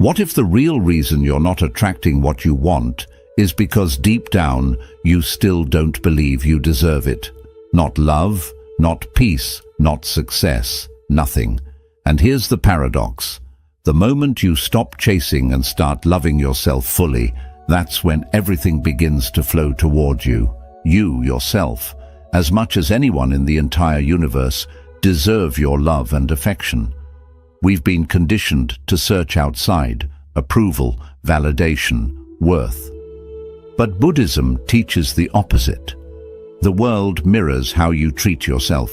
What if the real reason you're not attracting what you want is because deep down you still don't believe you deserve it? Not love, not peace, not success, nothing. And here's the paradox. The moment you stop chasing and start loving yourself fully, that's when everything begins to flow toward you. You, yourself, as much as anyone in the entire universe, deserve your love and affection. We've been conditioned to search outside, approval, validation, worth. But Buddhism teaches the opposite. The world mirrors how you treat yourself.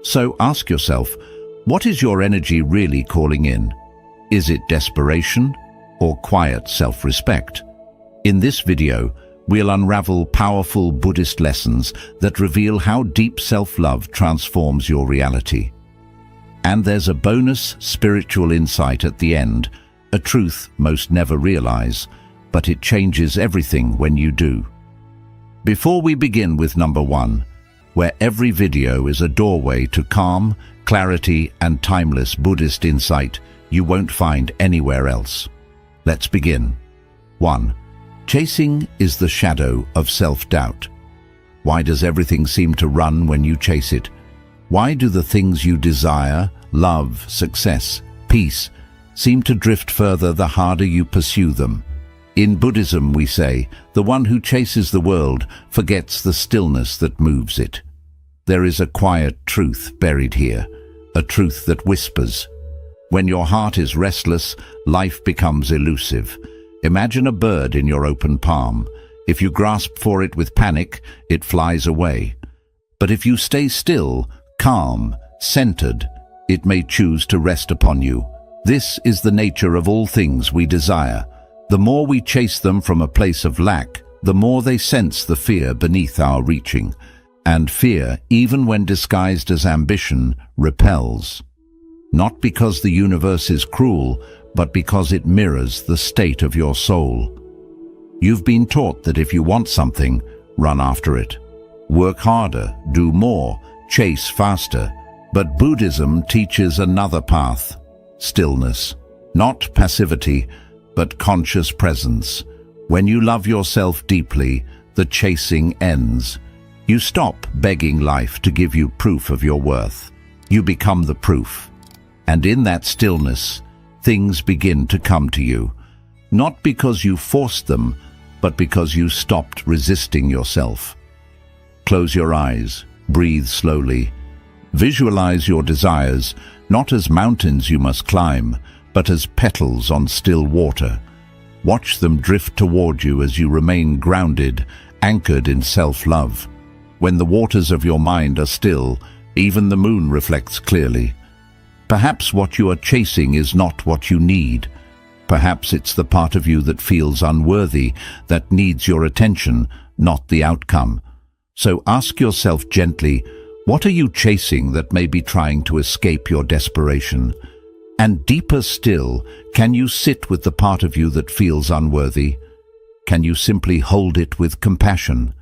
So ask yourself, what is your energy really calling in? Is it desperation or quiet self-respect? In this video, we'll unravel powerful Buddhist lessons that reveal how deep self-love transforms your reality. And there's a bonus spiritual insight at the end, a truth most never realize, but it changes everything when you do. Before we begin with number 1, where every video is a doorway to calm, clarity, and timeless Buddhist insight you won't find anywhere else. Let's begin. 1. Chasing is the shadow of self-doubt. Why does everything seem to run when you chase it? Why do the things you desire, love, success, peace, seem to drift further the harder you pursue them? In Buddhism, we say, the one who chases the world forgets the stillness that moves it. There is a quiet truth buried here, a truth that whispers. When your heart is restless, life becomes elusive. Imagine a bird in your open palm. If you grasp for it with panic, it flies away. But if you stay still, calm, centered, it may choose to rest upon you. This is the nature of all things we desire. The more we chase them from a place of lack, the more they sense the fear beneath our reaching. And fear, even when disguised as ambition, repels. Not because the universe is cruel, but because it mirrors the state of your soul. You've been taught that if you want something, run after it. Work harder, do more, chase faster. But Buddhism teaches another path, stillness. Not passivity, but conscious presence. When you love yourself deeply, the chasing ends. You stop begging life to give you proof of your worth. You become the proof. And in that stillness, things begin to come to you. Not because you forced them, but because you stopped resisting yourself. Close your eyes, breathe slowly. Visualize your desires, not as mountains you must climb, but as petals on still water. Watch them drift toward you as you remain grounded, anchored in self-love. When the waters of your mind are still, even the moon reflects clearly. Perhaps what you are chasing is not what you need. Perhaps it's the part of you that feels unworthy, that needs your attention, not the outcome. So ask yourself gently, what are you chasing that may be trying to escape your desperation? And deeper still, can you sit with the part of you that feels unworthy? Can you simply hold it with compassion?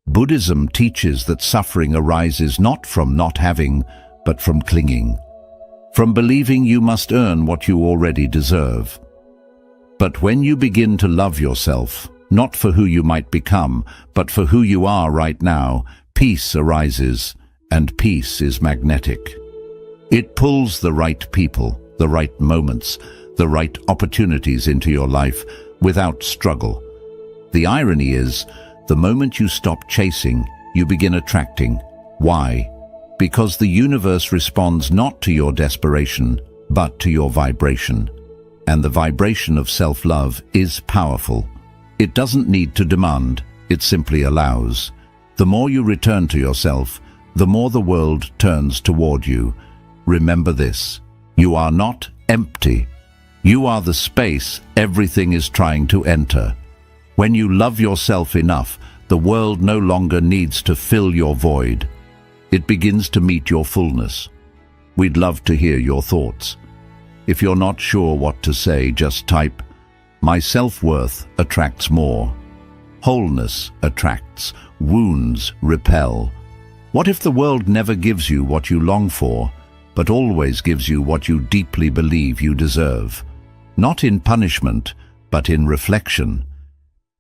Buddhism teaches that suffering arises not from not having, but from clinging. From believing you must earn what you already deserve. But when you begin to love yourself, not for who you might become, but for who you are right now, peace arises, and peace is magnetic. It pulls the right people, the right moments, the right opportunities into your life without struggle. The irony is, the moment you stop chasing, you begin attracting. Why? Because the universe responds not to your desperation, but to your vibration. And the vibration of self-love is powerful. It doesn't need to demand, it simply allows. The more you return to yourself, the more the world turns toward you. Remember this, you are not empty. You are the space everything is trying to enter. When you love yourself enough, the world no longer needs to fill your void. It begins to meet your fullness. We'd love to hear your thoughts. If you're not sure what to say, just type, "My self-worth attracts more. Wholeness attracts. Wounds repel." What if the world never gives you what you long for, but always gives you what you deeply believe you deserve? not in punishment, but in reflection.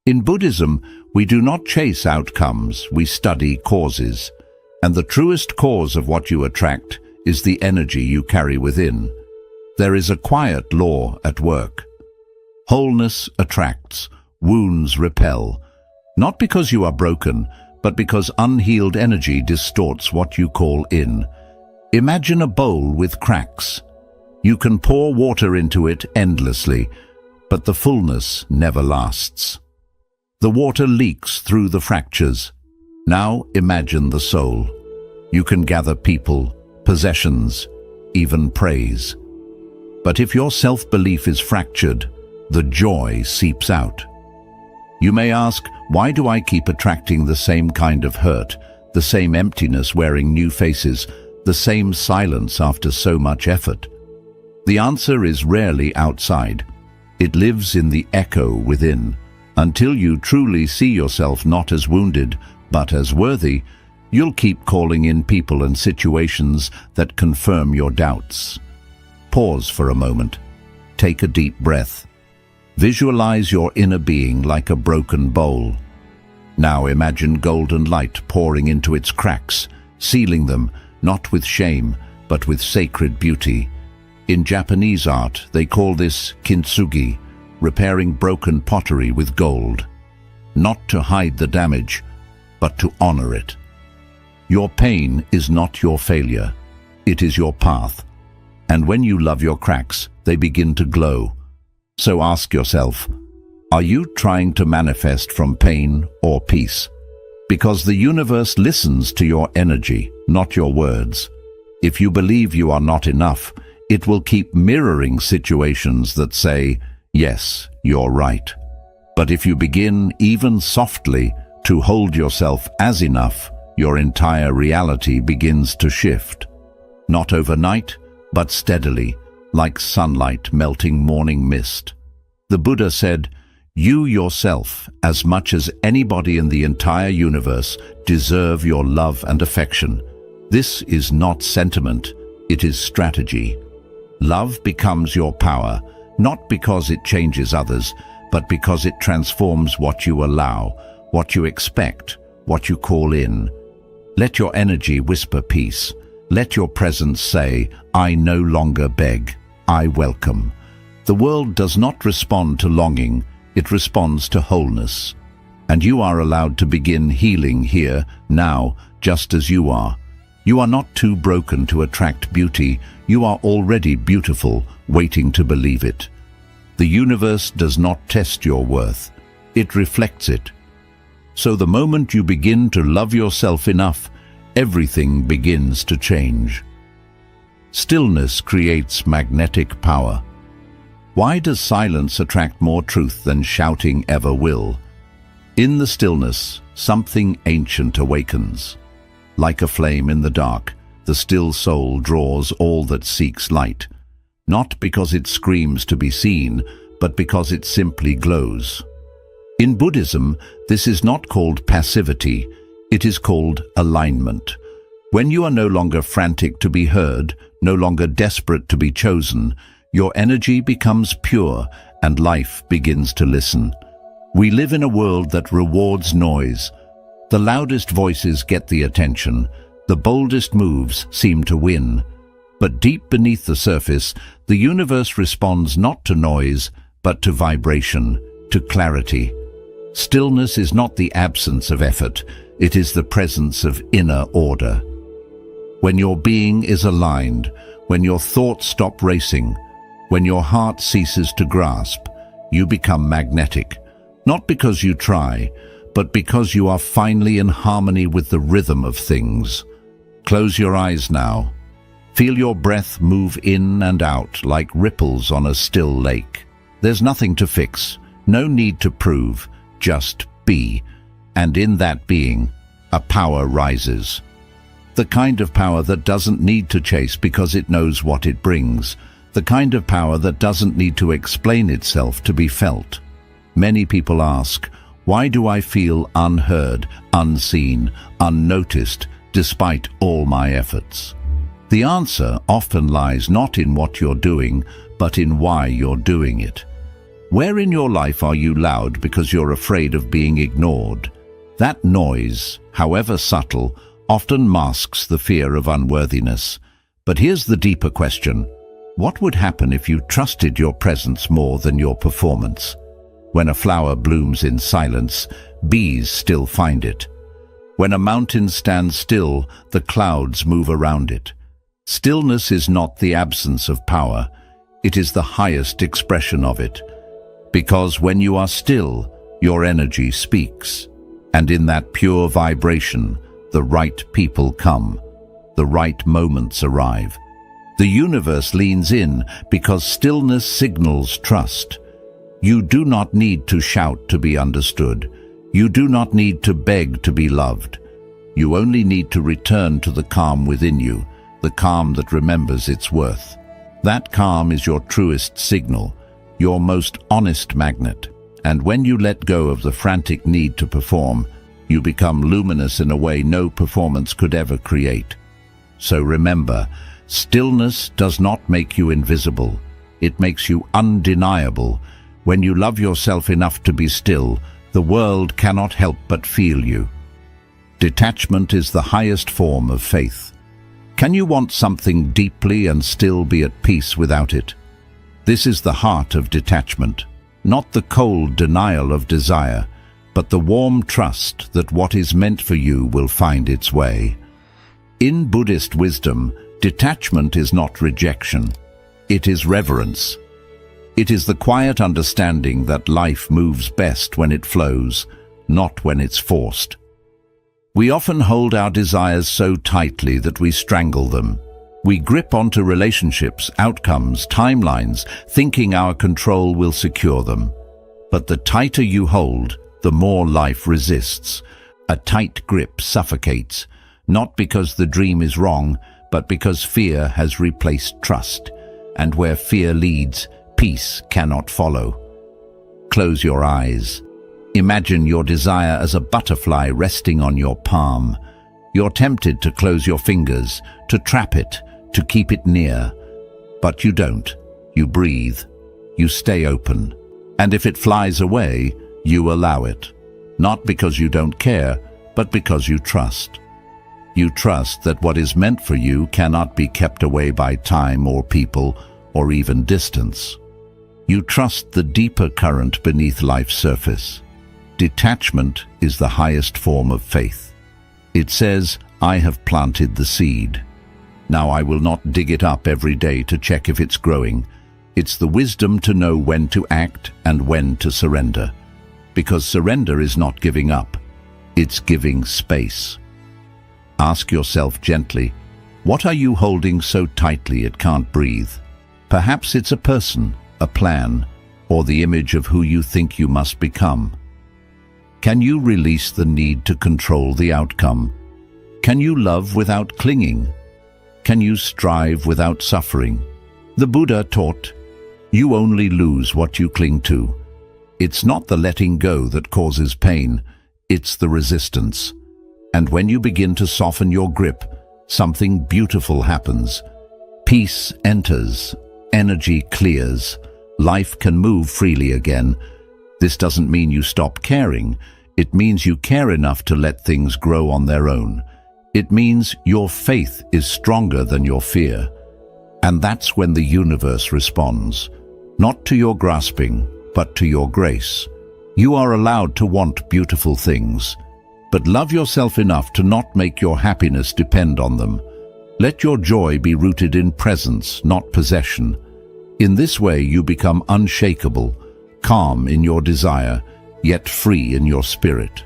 In Buddhism, we do not chase outcomes, we study causes. And the truest cause of what you attract is the energy you carry within. There is a quiet law at work. Wholeness attracts, wounds repel. Not because you are broken, but because unhealed energy distorts what you call in. Imagine a bowl with cracks. You can pour water into it endlessly, but the fullness never lasts. The water leaks through the fractures. Now imagine the soul. You can gather people, possessions, even praise. But if your self-belief is fractured, the joy seeps out. You may ask, why do I keep attracting the same kind of hurt, the same emptiness wearing new faces, the same silence after so much effort? The answer is rarely outside. It lives in the echo within. Until you truly see yourself not as wounded, but as worthy, you'll keep calling in people and situations that confirm your doubts. Pause for a moment. Take a deep breath. Visualize your inner being like a broken bowl. Now imagine golden light pouring into its cracks, sealing them, not with shame, but with sacred beauty. In Japanese art, they call this kintsugi, repairing broken pottery with gold. Not to hide the damage, but to honor it. Your pain is not your failure. It is your path. And when you love your cracks, they begin to glow. So ask yourself, are you trying to manifest from pain or peace? Because the universe listens to your energy, not your words. If you believe you are not enough, it will keep mirroring situations that say, yes, you're right. But if you begin, even softly, to hold yourself as enough, your entire reality begins to shift. Not overnight, but steadily, like sunlight melting morning mist. The Buddha said, you yourself, as much as anybody in the entire universe, deserve your love and affection. This is not sentiment, it is strategy. Love becomes your power, not because it changes others, but because it transforms what you allow, what you expect, what you call in. Let your energy whisper peace. Let your presence say, I no longer beg, I welcome. The world does not respond to longing, it responds to wholeness. And you are allowed to begin healing here, now, just as you are. You are not too broken to attract beauty, you are already beautiful, waiting to believe it. The universe does not test your worth, it reflects it. So the moment you begin to love yourself enough, everything begins to change. Stillness creates magnetic power. Why does silence attract more truth than shouting ever will? In the stillness, something ancient awakens. Like a flame in the dark, the still soul draws all that seeks light. Not because it screams to be seen, but because it simply glows. In Buddhism, this is not called passivity, it is called alignment. When you are no longer frantic to be heard, no longer desperate to be chosen, your energy becomes pure and life begins to listen. We live in a world that rewards noise. The loudest voices get the attention, the boldest moves seem to win. But deep beneath the surface, the universe responds not to noise, but to vibration, to clarity. Stillness is not the absence of effort, it is the presence of inner order. When your being is aligned, when your thoughts stop racing, when your heart ceases to grasp, you become magnetic. Not because you try, but because you are finally in harmony with the rhythm of things. Close your eyes now. Feel your breath move in and out like ripples on a still lake. There's nothing to fix, no need to prove, just be. And in that being, a power rises. The kind of power that doesn't need to chase because it knows what it brings. The kind of power that doesn't need to explain itself to be felt. Many people ask, why do I feel unheard, unseen, unnoticed, despite all my efforts? The answer often lies not in what you're doing, but in why you're doing it. Where in your life are you loud because you're afraid of being ignored? That noise, however subtle, often masks the fear of unworthiness. But here's the deeper question. What would happen if you trusted your presence more than your performance? When a flower blooms in silence, bees still find it. When a mountain stands still, the clouds move around it. Stillness is not the absence of power, it is the highest expression of it. Because when you are still, your energy speaks. And in that pure vibration, the right people come. The right moments arrive. The universe leans in because stillness signals trust. You do not need to shout to be understood. You do not need to beg to be loved. You only need to return to the calm within you, the calm that remembers its worth. That calm is your truest signal, your most honest magnet. And when you let go of the frantic need to perform, you become luminous in a way no performance could ever create. So remember, stillness does not make you invisible. It makes you undeniable. When you love yourself enough to be still, the world cannot help but feel you. Detachment is the highest form of faith. Can you want something deeply and still be at peace without it? This is the heart of detachment, not the cold denial of desire, but the warm trust that what is meant for you will find its way. In Buddhist wisdom, detachment is not rejection. It is reverence. It is the quiet understanding that life moves best when it flows, not when it's forced. We often hold our desires so tightly that we strangle them. We grip onto relationships, outcomes, timelines, thinking our control will secure them. But the tighter you hold, the more life resists. A tight grip suffocates, not because the dream is wrong, but because fear has replaced trust. And where fear leads, peace cannot follow. Close your eyes. Imagine your desire as a butterfly resting on your palm. You're tempted to close your fingers, to trap it, to keep it near. But you don't. You breathe. You stay open. And if it flies away, you allow it. Not because you don't care, but because you trust. You trust that what is meant for you cannot be kept away by time or people or even distance. You trust the deeper current beneath life's surface. Detachment is the highest form of faith. It says, I have planted the seed. Now I will not dig it up every day to check if it's growing. It's the wisdom to know when to act and when to surrender. Because surrender is not giving up. It's giving space. Ask yourself gently, what are you holding so tightly it can't breathe? Perhaps it's a person, a plan, or the image of who you think you must become. Can you release the need to control the outcome? Can you love without clinging? Can you strive without suffering? The Buddha taught, you only lose what you cling to. It's not the letting go that causes pain, it's the resistance. And when you begin to soften your grip, something beautiful happens. Peace enters, energy clears, life can move freely again. This doesn't mean you stop caring. It means you care enough to let things grow on their own. It means your faith is stronger than your fear. And that's when the universe responds, not to your grasping, but to your grace. You are allowed to want beautiful things, but love yourself enough to not make your happiness depend on them. Let your joy be rooted in presence, not possession. In this way you become unshakable, calm in your desire, yet free in your spirit.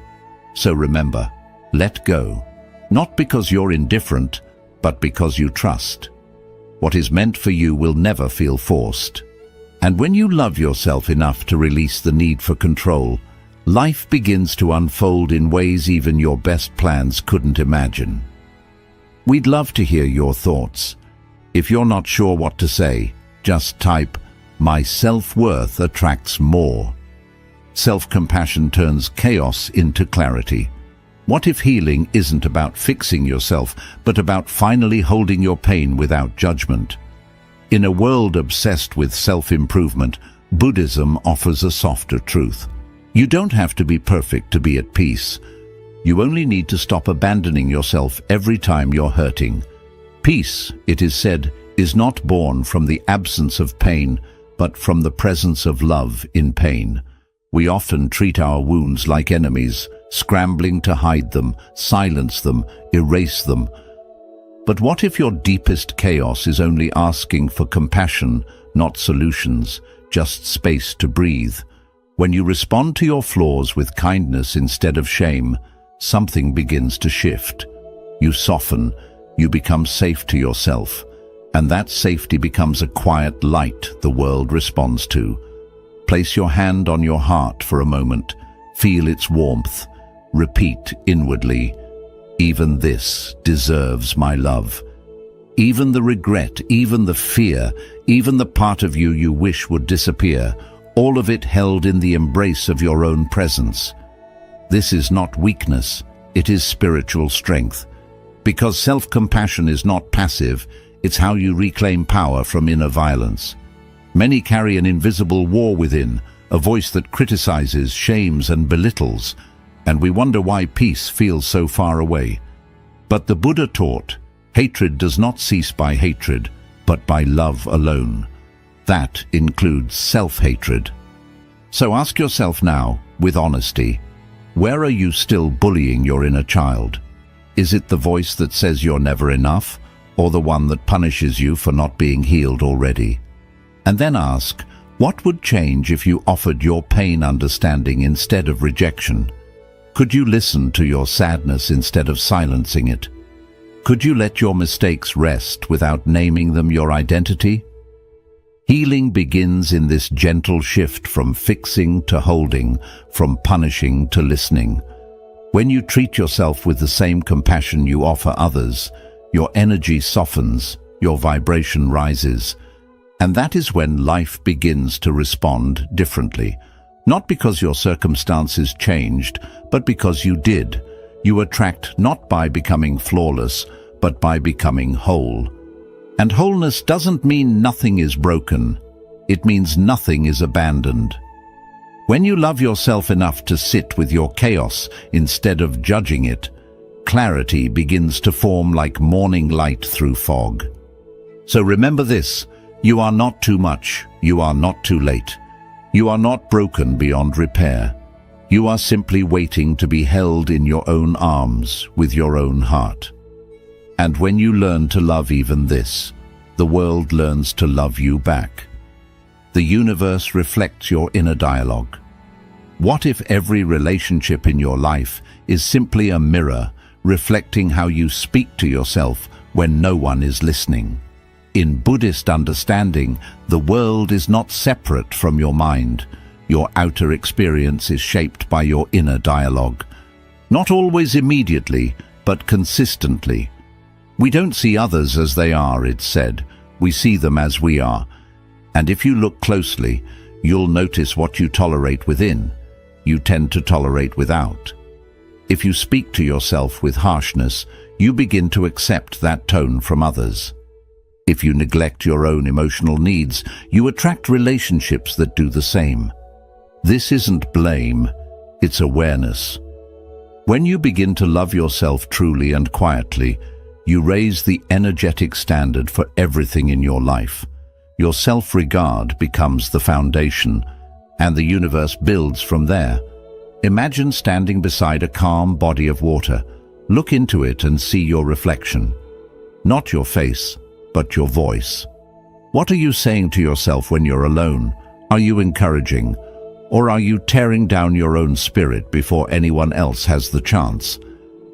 So remember, let go, not because you're indifferent, but because you trust. What is meant for you will never feel forced. And when you love yourself enough to release the need for control, life begins to unfold in ways even your best plans couldn't imagine. We'd love to hear your thoughts. If you're not sure what to say, just type, "My self-worth attracts more." Self-compassion turns chaos into clarity. What if healing isn't about fixing yourself, but about finally holding your pain without judgment? In a world obsessed with self-improvement, Buddhism offers a softer truth. You don't have to be perfect to be at peace. You only need to stop abandoning yourself every time you're hurting. Peace, it is said, is not born from the absence of pain, but from the presence of love in pain. We often treat our wounds like enemies, scrambling to hide them, silence them, erase them. But what if your deepest chaos is only asking for compassion, not solutions, just space to breathe? When you respond to your flaws with kindness instead of shame, something begins to shift. You soften, you become safe to yourself, and that safety becomes a quiet light the world responds to. Place your hand on your heart for a moment, feel its warmth, repeat inwardly, "Even this deserves my love." Even the regret, even the fear, even the part of you you wish would disappear, all of it held in the embrace of your own presence. This is not weakness, it is spiritual strength. Because self-compassion is not passive, it's how you reclaim power from inner violence. Many carry an invisible war within, a voice that criticizes, shames, and belittles, and we wonder why peace feels so far away. But the Buddha taught, hatred does not cease by hatred, but by love alone. That includes self-hatred. So ask yourself now, with honesty, where are you still bullying your inner child? Is it the voice that says you're never enough, or the one that punishes you for not being healed already? And then ask, what would change if you offered your pain understanding instead of rejection? Could you listen to your sadness instead of silencing it? Could you let your mistakes rest without naming them your identity? Healing begins in this gentle shift from fixing to holding, from punishing to listening. When you treat yourself with the same compassion you offer others, your energy softens, your vibration rises. And that is when life begins to respond differently. Not because your circumstances changed, but because you did. You attract not by becoming flawless, but by becoming whole. And wholeness doesn't mean nothing is broken. It means nothing is abandoned. When you love yourself enough to sit with your chaos instead of judging it, clarity begins to form like morning light through fog. So remember this, you are not too much, you are not too late. You are not broken beyond repair. You are simply waiting to be held in your own arms with your own heart. And when you learn to love even this, the world learns to love you back. The universe reflects your inner dialogue. What if every relationship in your life is simply a mirror reflecting how you speak to yourself when no one is listening? In Buddhist understanding, the world is not separate from your mind. Your outer experience is shaped by your inner dialogue. Not always immediately, but consistently. We don't see others as they are, it's said. We see them as we are. And if you look closely, you'll notice what you tolerate within, you tend to tolerate without. If you speak to yourself with harshness, you begin to accept that tone from others. If you neglect your own emotional needs, you attract relationships that do the same. This isn't blame, it's awareness. When you begin to love yourself truly and quietly, you raise the energetic standard for everything in your life. Your self-regard becomes the foundation, and the universe builds from there. Imagine standing beside a calm body of water. Look into it and see your reflection. Not your face, but your voice. What are you saying to yourself when you're alone? Are you encouraging? Or are you tearing down your own spirit before anyone else has the chance?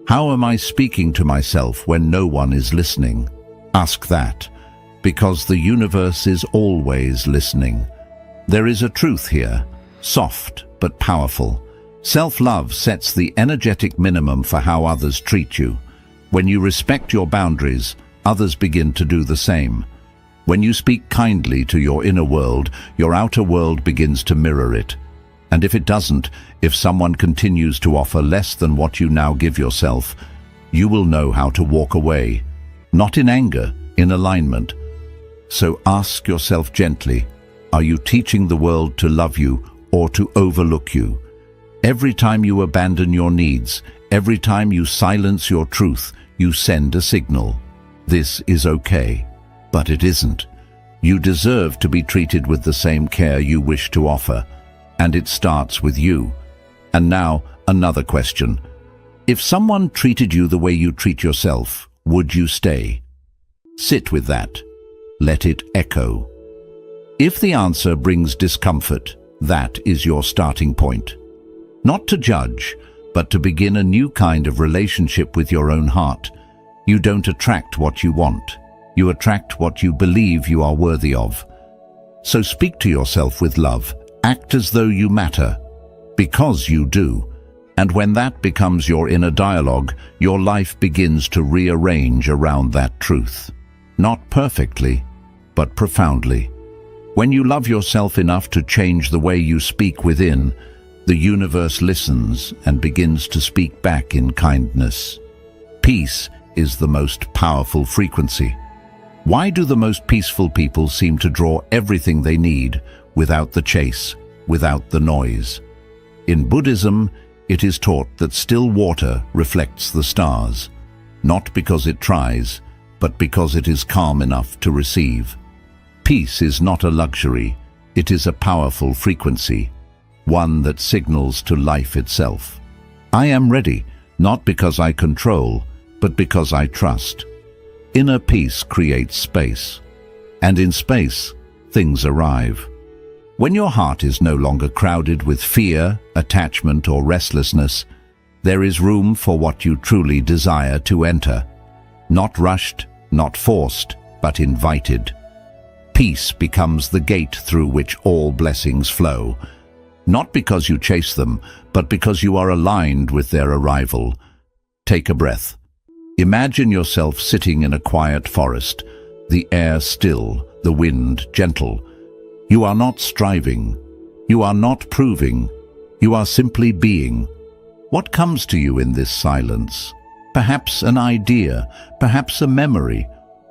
How am I speaking to myself when no one is listening? Ask that, because the universe is always listening. There is a truth here, soft but powerful. Self-love sets the energetic minimum for how others treat you. When you respect your boundaries, others begin to do the same. When you speak kindly to your inner world, your outer world begins to mirror it. And if it doesn't, if someone continues to offer less than what you now give yourself, you will know how to walk away. Not in anger, in alignment. So ask yourself gently, are you teaching the world to love you or to overlook you? Every time you abandon your needs, every time you silence your truth, you send a signal. This is okay, but it isn't. You deserve to be treated with the same care you wish to offer, and it starts with you. And now, another question. If someone treated you the way you treat yourself, would you stay? Sit with that. Let it echo. If the answer brings discomfort, that is your starting point. Not to judge, but to begin a new kind of relationship with your own heart. You don't attract what you want. You attract what you believe you are worthy of. So speak to yourself with love. Act as though you matter, because you do. And when that becomes your inner dialogue, your life begins to rearrange around that truth. Not perfectly, but profoundly. When you love yourself enough to change the way you speak within, the universe listens and begins to speak back in kindness. Peace is the most powerful frequency. Why do the most peaceful people seem to draw everything they need without the chase, without the noise? In Buddhism, it is taught that still water reflects the stars, not because it tries, but because it is calm enough to receive. Peace is not a luxury, it is a powerful frequency, one that signals to life itself. I am ready, not because I control, but because I trust. Inner peace creates space, and in space, things arrive. When your heart is no longer crowded with fear, attachment, or restlessness, there is room for what you truly desire to enter. Not rushed, not forced, but invited. Peace becomes the gate through which all blessings flow, not because you chase them, but because you are aligned with their arrival. Take a breath. Imagine yourself sitting in a quiet forest, the air still, the wind gentle. You are not striving. You are not proving. You are simply being. What comes to you in this silence? Perhaps an idea, perhaps a memory,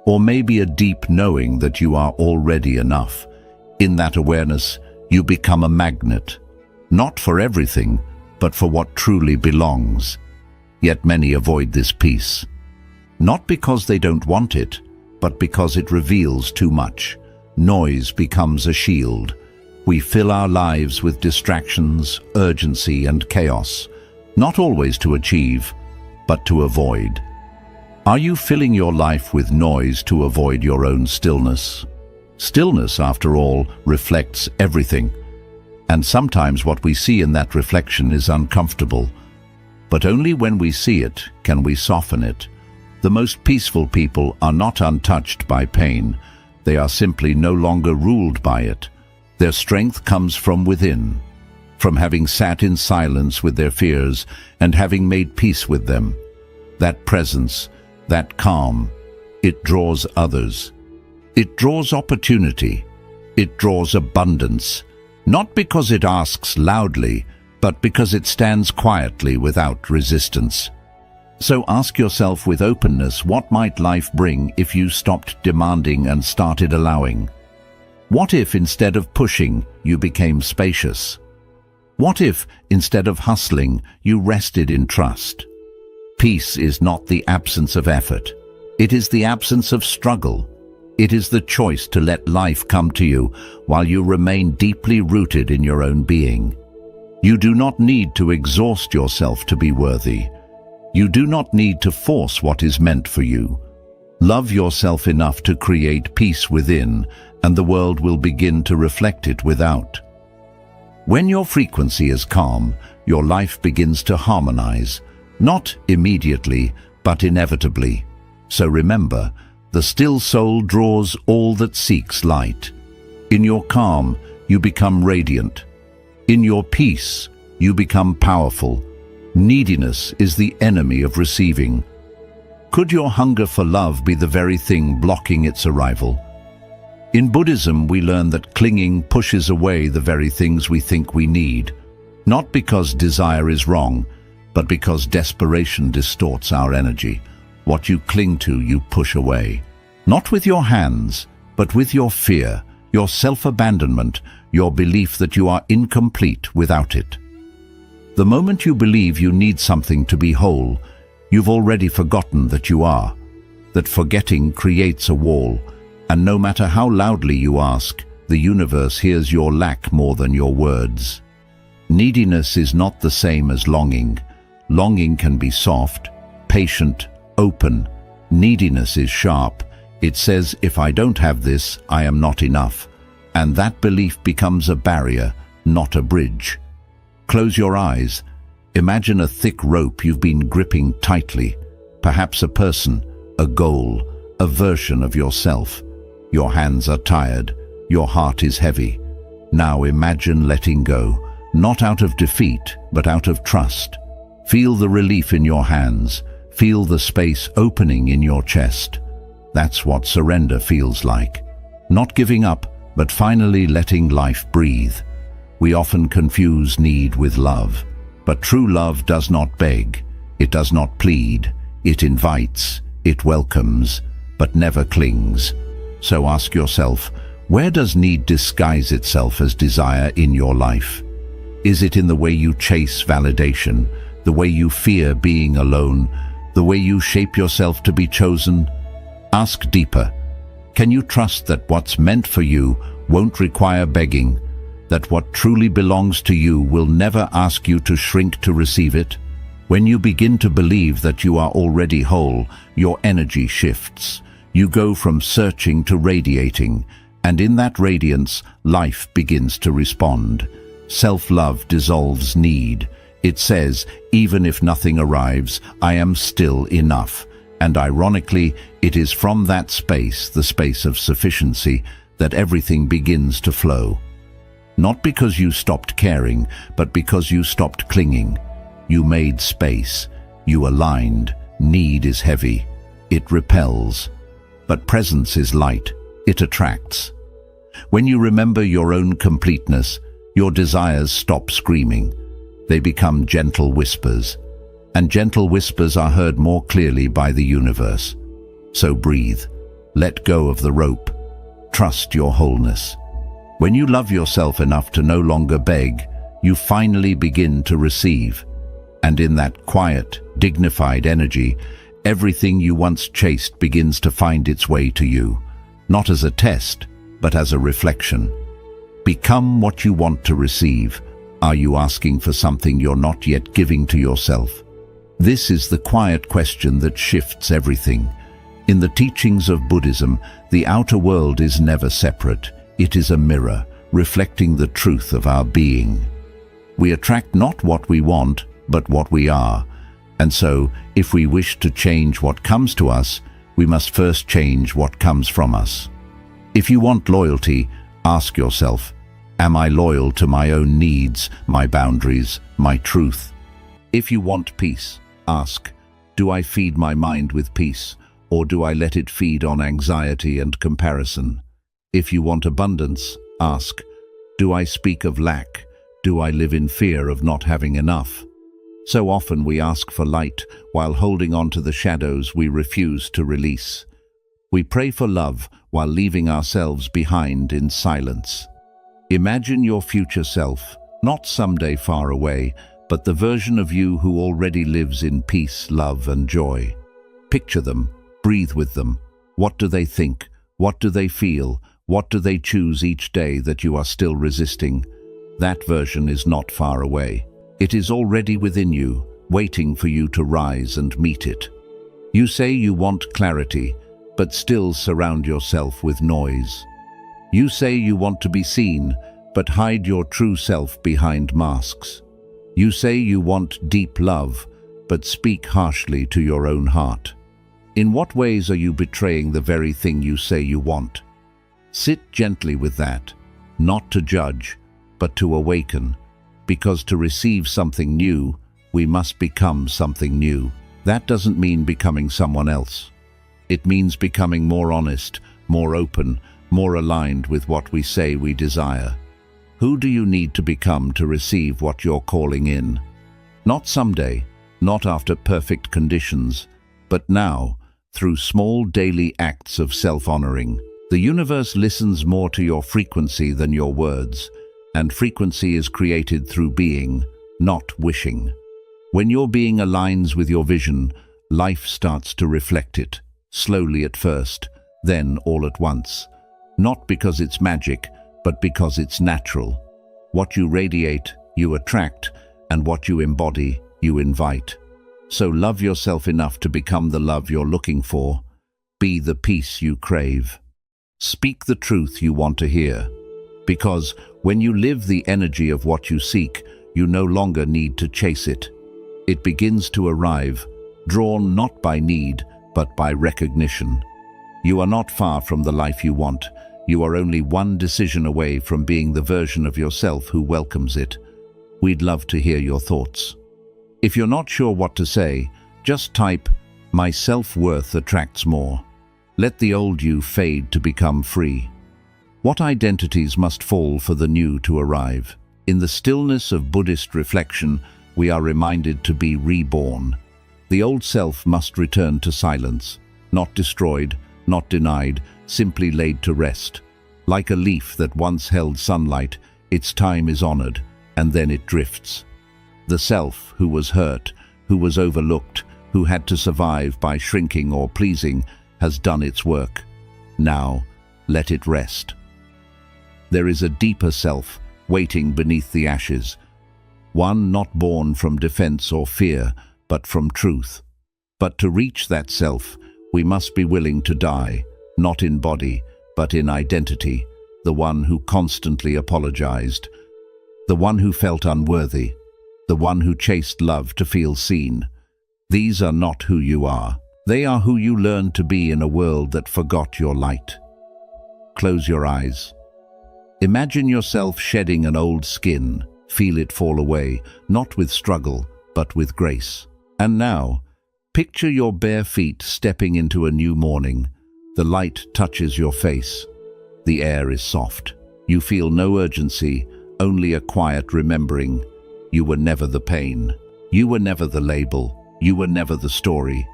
or maybe a deep knowing that you are already enough. In that awareness, you become a magnet, not for everything, but for what truly belongs. Yet many avoid this peace. Not because they don't want it, but because it reveals too much. Noise becomes a shield. We fill our lives with distractions, urgency, and chaos, not always to achieve, but to avoid. Are you filling your life with noise to avoid your own stillness? Stillness, after all, reflects everything. And sometimes what we see in that reflection is uncomfortable. But only when we see it can we soften it. The most peaceful people are not untouched by pain. They are simply no longer ruled by it. Their strength comes from within, from having sat in silence with their fears and having made peace with them. That presence, that calm, it draws others. It draws opportunity. It draws abundance, not because it asks loudly, but because it stands quietly without resistance. So ask yourself with openness, what might life bring if you stopped demanding and started allowing? What if instead of pushing, you became spacious? What if instead of hustling, you rested in trust? Peace is not the absence of effort. It is the absence of struggle. It is the choice to let life come to you while you remain deeply rooted in your own being. You do not need to exhaust yourself to be worthy. You do not need to force what is meant for you. Love yourself enough to create peace within, and the world will begin to reflect it without. When your frequency is calm, your life begins to harmonize, not immediately, but inevitably. So remember, the still soul draws all that seeks light. In your calm, you become radiant. In your peace, you become powerful. Neediness is the enemy of receiving. Could your hunger for love be the very thing blocking its arrival? In Buddhism, we learn that clinging pushes away the very things we think we need, not because desire is wrong, but because desperation distorts our energy. What you cling to, you push away. Not with your hands, but with your fear, your self-abandonment, your belief that you are incomplete without it. The moment you believe you need something to be whole, you've already forgotten that you are, that forgetting creates a wall, and no matter how loudly you ask, the universe hears your lack more than your words. Neediness is not the same as longing. Longing can be soft, patient, open. Neediness is sharp. It says, if I don't have this, I am not enough. And that belief becomes a barrier, not a bridge. Close your eyes. Imagine a thick rope you've been gripping tightly. Perhaps a person, a goal, a version of yourself. Your hands are tired. Your heart is heavy. Now imagine letting go, not out of defeat, but out of trust. Feel the relief in your hands. Feel the space opening in your chest. That's what surrender feels like. Not giving up, but finally letting life breathe. We often confuse need with love, but true love does not beg. It does not plead. It invites, it welcomes, but never clings. So ask yourself, where does need disguise itself as desire in your life? Is it in the way you chase validation, the way you fear being alone, the way you shape yourself to be chosen? Ask deeper. Can you trust that what's meant for you won't require begging, that what truly belongs to you will never ask you to shrink to receive it? When you begin to believe that you are already whole, your energy shifts. You go from searching to radiating, and in that radiance, life begins to respond. Self-love dissolves need. It says, even if nothing arrives, I am still enough. And ironically, it is from that space, the space of sufficiency, that everything begins to flow. Not because you stopped caring, but because you stopped clinging. You made space. You aligned. Need is heavy. It repels. But presence is light. It attracts. When you remember your own completeness, your desires stop screaming. They become gentle whispers. And gentle whispers are heard more clearly by the universe. So breathe. Let go of the rope. Trust your wholeness. When you love yourself enough to no longer beg, you finally begin to receive. And in that quiet, dignified energy, everything you once chased begins to find its way to you, not as a test, but as a reflection. Become what you want to receive. Are you asking for something you're not yet giving to yourself? This is the quiet question that shifts everything. In the teachings of Buddhism, the outer world is never separate. It is a mirror, reflecting the truth of our being. We attract not what we want, but what we are. And so, if we wish to change what comes to us, we must first change what comes from us. If you want loyalty, ask yourself, am I loyal to my own needs, my boundaries, my truth? If you want peace, ask, do I feed my mind with peace, or do I let it feed on anxiety and comparison? If you want abundance, ask, do I speak of lack? Do I live in fear of not having enough? So often we ask for light while holding on to the shadows we refuse to release. We pray for love while leaving ourselves behind in silence. Imagine your future self, not someday far away, but the version of you who already lives in peace, love, and joy. Picture them, breathe with them. What do they think? What do they feel? What do they choose each day that you are still resisting? That version is not far away. It is already within you, waiting for you to rise and meet it. You say you want clarity, but still surround yourself with noise. You say you want to be seen, but hide your true self behind masks. You say you want deep love, but speak harshly to your own heart. In what ways are you betraying the very thing you say you want? Sit gently with that, not to judge, but to awaken. Because to receive something new, we must become something new. That doesn't mean becoming someone else. It means becoming more honest, more open, more aligned with what we say we desire. Who do you need to become to receive what you're calling in? Not someday, not after perfect conditions, but now, through small daily acts of self-honoring. The universe listens more to your frequency than your words, and frequency is created through being, not wishing. When your being aligns with your vision, life starts to reflect it, slowly at first, then all at once. Not because it's magic, but because it's natural. What you radiate, you attract, and what you embody, you invite. So love yourself enough to become the love you're looking for. Be the peace you crave. Speak the truth you want to hear. Because when you live the energy of what you seek, you no longer need to chase it. It begins to arrive, drawn not by need, but by recognition. You are not far from the life you want. You are only one decision away from being the version of yourself who welcomes it. We'd love to hear your thoughts. If you're not sure what to say, just type, "My self-worth attracts more." Let the old you fade to become free. What identities must fall for the new to arrive? In the stillness of Buddhist reflection, we are reminded to be reborn. The old self must return to silence, not destroyed, not denied, simply laid to rest. Like a leaf that once held sunlight, its time is honored, and then it drifts. The self who was hurt, who was overlooked, who had to survive by shrinking or pleasing, has done its work. Now, let it rest. There is a deeper self waiting beneath the ashes, one not born from defense or fear, but from truth. But to reach that self, we must be willing to die, not in body, but in identity, the one who constantly apologized, the one who felt unworthy, the one who chased love to feel seen. These are not who you are. They are who you learned to be in a world that forgot your light. Close your eyes. Imagine yourself shedding an old skin. Feel it fall away, not with struggle, but with grace. And now, picture your bare feet stepping into a new morning. The light touches your face. The air is soft. You feel no urgency, only a quiet remembering. You were never the pain. You were never the label. You were never the story.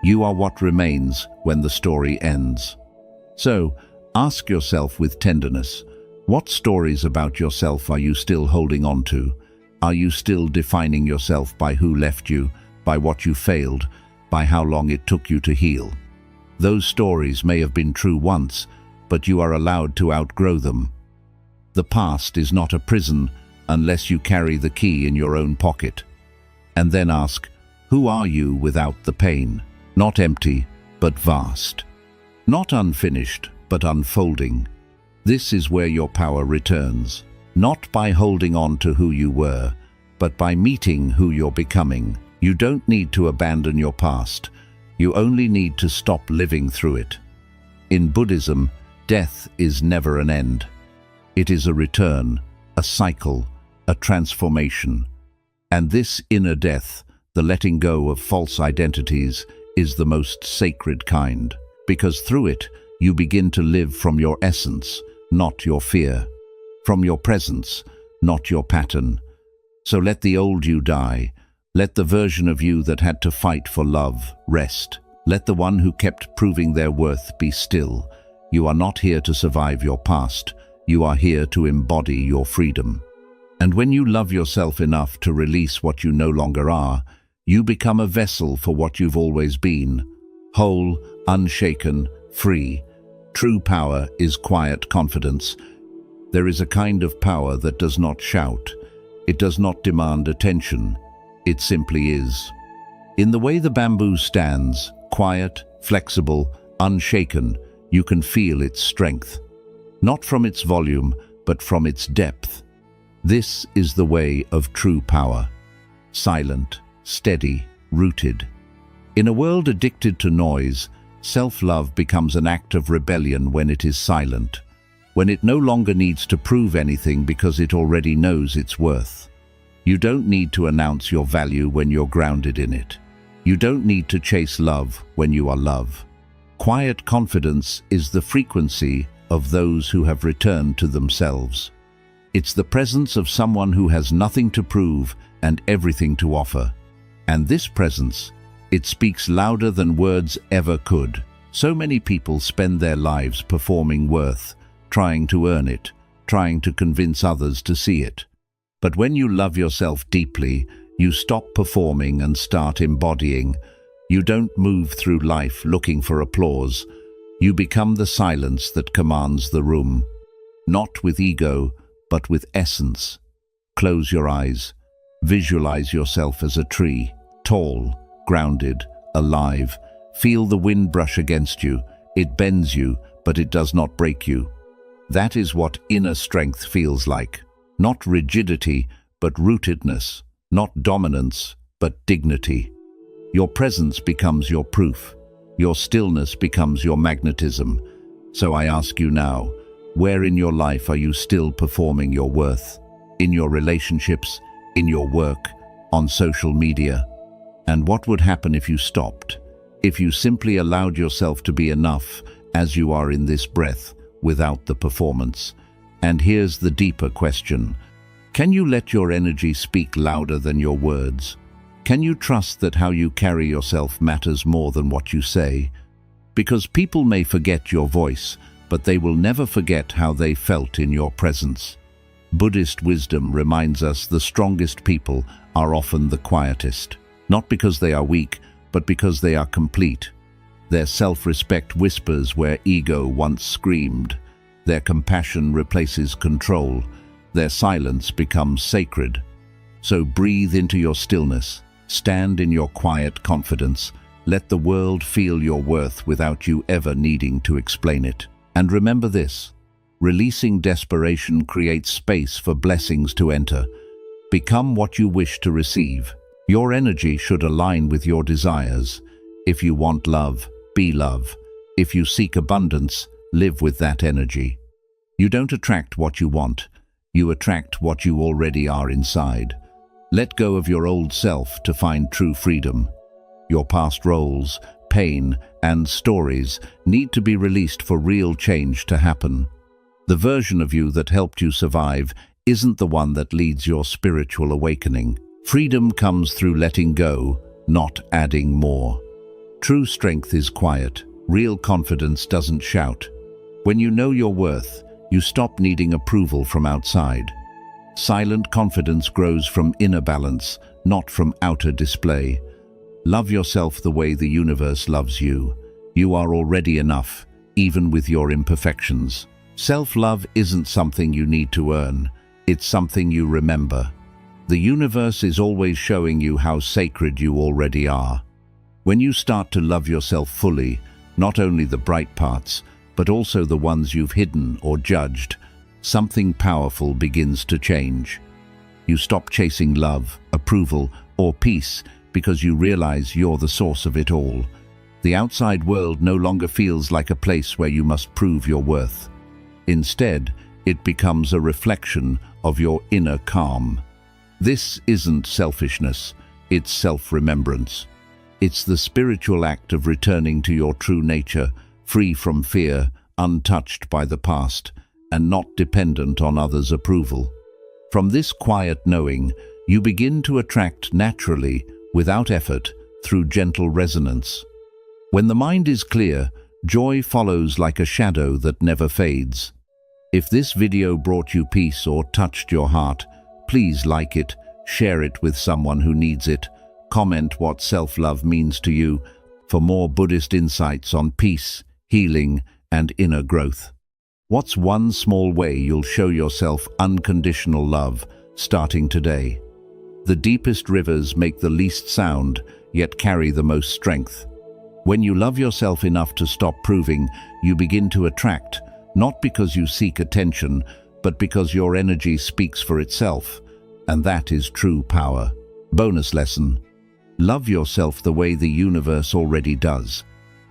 You are what remains when the story ends. So, ask yourself with tenderness, what stories about yourself are you still holding on to? Are you still defining yourself by who left you, by what you failed, by how long it took you to heal? Those stories may have been true once, but you are allowed to outgrow them. The past is not a prison unless you carry the key in your own pocket. And then ask, who are you without the pain? Not empty, but vast. Not unfinished, but unfolding. This is where your power returns, not by holding on to who you were, but by meeting who you're becoming. You don't need to abandon your past. You only need to stop living through it. In Buddhism, death is never an end. It is a return, a cycle, a transformation. And this inner death, the letting go of false identities, is the most sacred kind, because through it, you begin to live from your essence, not your fear, from your presence, not your pattern. So let the old you die. Let the version of you that had to fight for love rest. Let the one who kept proving their worth be still. You are not here to survive your past. You are here to embody your freedom. And when you love yourself enough to release what you no longer are, you become a vessel for what you've always been, whole, unshaken, free. True power is quiet confidence. There is a kind of power that does not shout. It does not demand attention. It simply is. In the way the bamboo stands, quiet, flexible, unshaken, you can feel its strength. Not from its volume, but from its depth. This is the way of true power. Silent, steady, rooted. In a world addicted to noise, self-love becomes an act of rebellion when it is silent, when it no longer needs to prove anything because it already knows its worth. You don't need to announce your value when you're grounded in it. You don't need to chase love when you are love. Quiet confidence is the frequency of those who have returned to themselves. It's the presence of someone who has nothing to prove and everything to offer. And this presence, it speaks louder than words ever could. So many people spend their lives performing worth, trying to earn it, trying to convince others to see it. But when you love yourself deeply, you stop performing and start embodying. You don't move through life looking for applause. You become the silence that commands the room. Not with ego, but with essence. Close your eyes. Visualize yourself as a tree, tall, grounded, alive. Feel the wind brush against you. It bends you, but it does not break you. That is what inner strength feels like. Not rigidity, but rootedness. Not dominance, but dignity. Your presence becomes your proof. Your stillness becomes your magnetism. So I ask you now, where in your life are you still performing your worth? In your relationships, in your work, on social media? And what would happen if you stopped? If you simply allowed yourself to be enough as you are in this breath, without the performance? And here's the deeper question. Can you let your energy speak louder than your words? Can you trust that how you carry yourself matters more than what you say? Because people may forget your voice, but they will never forget how they felt in your presence. Buddhist wisdom reminds us the strongest people are often the quietest, not because they are weak, but because they are complete. Their self-respect whispers where ego once screamed. Their compassion replaces control. Their silence becomes sacred. So breathe into your stillness. Stand in your quiet confidence. Let the world feel your worth without you ever needing to explain it. And remember this: releasing desperation creates space for blessings to enter. Become what you wish to receive. Your energy should align with your desires. If you want love, be love. If you seek abundance, live with that energy. You don't attract what you want. You attract what you already are inside. Let go of your old self to find true freedom. Your past roles, pain, and stories need to be released for real change to happen. The version of you that helped you survive isn't the one that leads your spiritual awakening. Freedom comes through letting go, not adding more. True strength is quiet. Real confidence doesn't shout. When you know your worth, you stop needing approval from outside. Silent confidence grows from inner balance, not from outer display. Love yourself the way the universe loves you. You are already enough, even with your imperfections. Self-love isn't something you need to earn. It's something you remember. The universe is always showing you how sacred you already are. When you start to love yourself fully, not only the bright parts, but also the ones you've hidden or judged, something powerful begins to change. You stop chasing love, approval, or peace because you realize you're the source of it all. The outside world no longer feels like a place where you must prove your worth. Instead, it becomes a reflection of your inner calm. This isn't selfishness, it's self-remembrance. It's the spiritual act of returning to your true nature, free from fear, untouched by the past, and not dependent on others' approval. From this quiet knowing, you begin to attract naturally, without effort, through gentle resonance. When the mind is clear, joy follows like a shadow that never fades. If this video brought you peace or touched your heart, please like it, share it with someone who needs it, comment what self-love means to you for more Buddhist insights on peace, healing, and inner growth. What's one small way you'll show yourself unconditional love starting today? The deepest rivers make the least sound, yet carry the most strength. When you love yourself enough to stop proving, you begin to attract, not because you seek attention, but because your energy speaks for itself, and that is true power. Bonus lesson: love yourself the way the universe already does.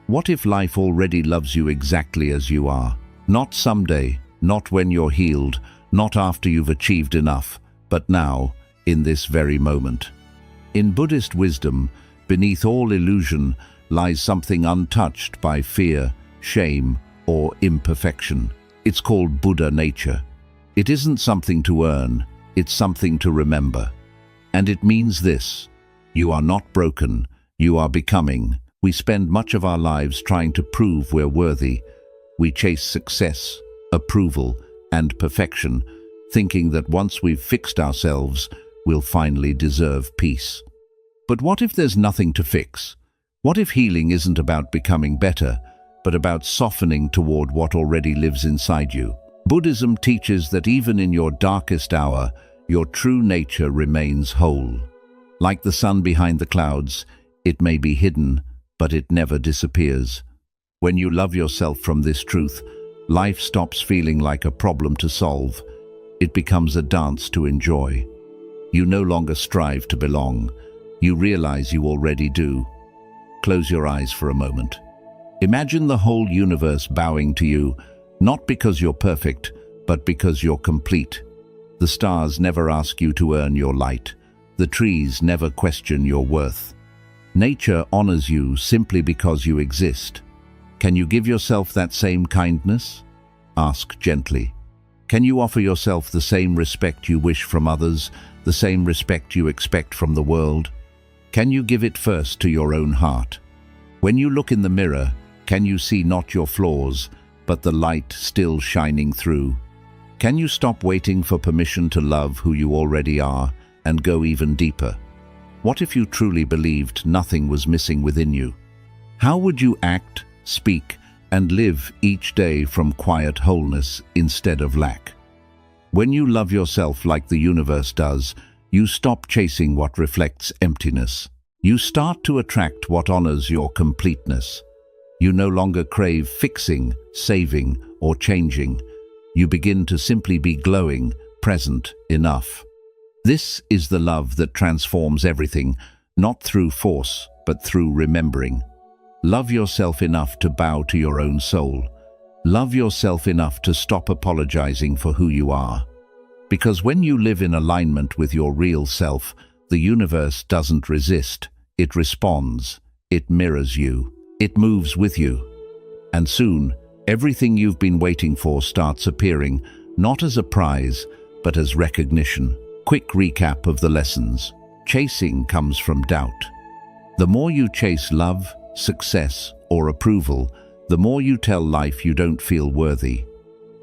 What if life already loves you exactly as you are? Not someday, not when you're healed, not after you've achieved enough, but now, in this very moment. In Buddhist wisdom, beneath all illusion lies something untouched by fear, shame, or imperfection. It's called Buddha nature. It isn't something to earn, it's something to remember. And it means this: you are not broken, you are becoming. We spend much of our lives trying to prove we're worthy. We chase success, approval, and perfection, thinking that once we've fixed ourselves, we'll finally deserve peace. But what if there's nothing to fix? What if healing isn't about becoming better, but about softening toward what already lives inside you? Buddhism teaches that even in your darkest hour, your true nature remains whole. Like the sun behind the clouds, it may be hidden, but it never disappears. When you love yourself from this truth, life stops feeling like a problem to solve. It becomes a dance to enjoy. You no longer strive to belong. You realize you already do. Close your eyes for a moment. Imagine the whole universe bowing to you, not because you're perfect, but because you're complete. The stars never ask you to earn your light. The trees never question your worth. Nature honors you simply because you exist. Can you give yourself that same kindness? Ask gently. Can you offer yourself the same respect you wish from others, the same respect you expect from the world? Can you give it first to your own heart? When you look in the mirror, can you see not your flaws, but the light still shining through? Can you stop waiting for permission to love who you already are and go even deeper? What if you truly believed nothing was missing within you? How would you act, speak, and live each day from quiet wholeness instead of lack? When you love yourself like the universe does, you stop chasing what reflects emptiness. You start to attract what honors your completeness. You no longer crave fixing, saving, or changing. You begin to simply be glowing, present, enough. This is the love that transforms everything, not through force, but through remembering. Love yourself enough to bow to your own soul. Love yourself enough to stop apologizing for who you are. Because when you live in alignment with your real self, the universe doesn't resist. It responds. It mirrors you. It moves with you. And soon, everything you've been waiting for starts appearing, not as a prize, but as recognition. Quick recap of the lessons. Chasing comes from doubt. The more you chase love, success, or approval, the more you tell life you don't feel worthy.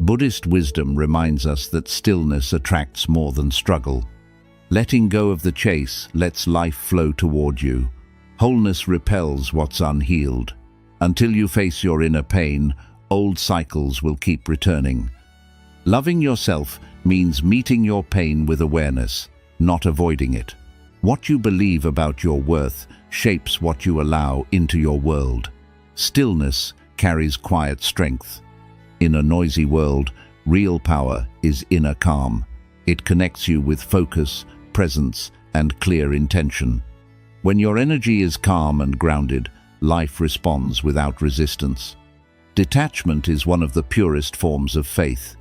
Buddhist wisdom reminds us that stillness attracts more than struggle. Letting go of the chase lets life flow toward you. Wholeness repels what's unhealed. Until you face your inner pain, old cycles will keep returning. Loving yourself means meeting your pain with awareness, not avoiding it. What you believe about your worth shapes what you allow into your world. Stillness carries quiet strength. In a noisy world, real power is inner calm. It connects you with focus, presence, and clear intention. When your energy is calm and grounded, life responds without resistance. Detachment is one of the purest forms of faith.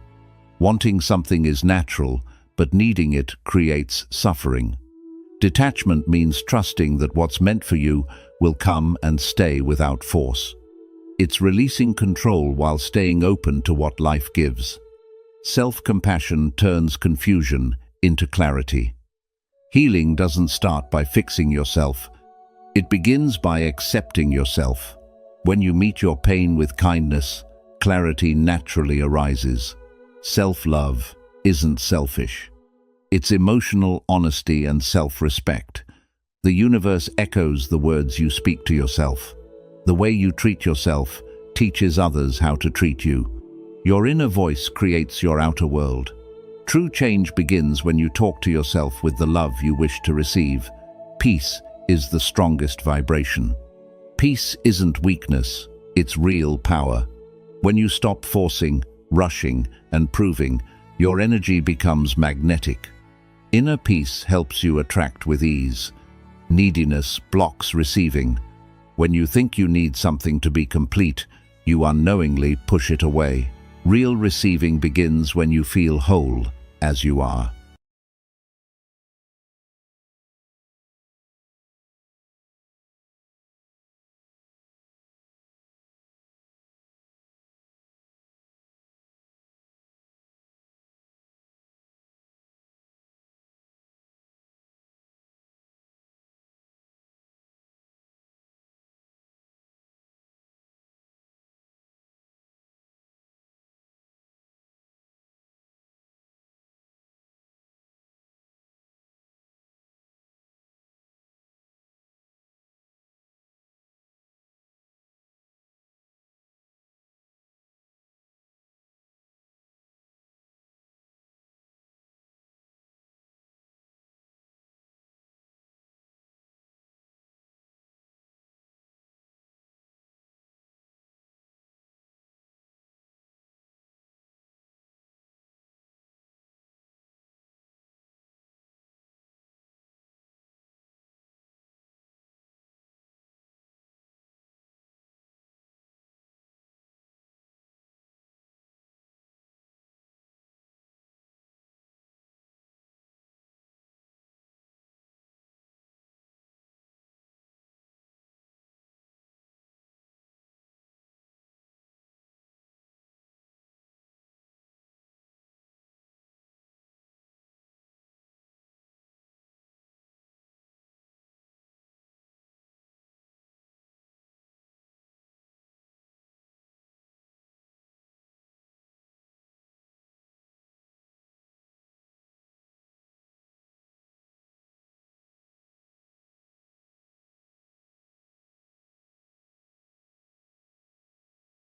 Wanting something is natural, but needing it creates suffering. Detachment means trusting that what's meant for you will come and stay without force. It's releasing control while staying open to what life gives. Self-compassion turns confusion into clarity. Healing doesn't start by fixing yourself. It begins by accepting yourself. When you meet your pain with kindness, clarity naturally arises. Self-love isn't selfish. It's emotional honesty and self-respect. The universe echoes the words you speak to yourself. The way you treat yourself teaches others how to treat you. Your inner voice creates your outer world. True change begins when you talk to yourself with the love you wish to receive. Peace is the strongest vibration. Peace isn't weakness, it's real power. When you stop forcing, rushing, and proving, your energy becomes magnetic. Inner peace helps you attract with ease. Neediness blocks receiving. When you think you need something to be complete, you unknowingly push it away. Real receiving begins when you feel whole, as you are.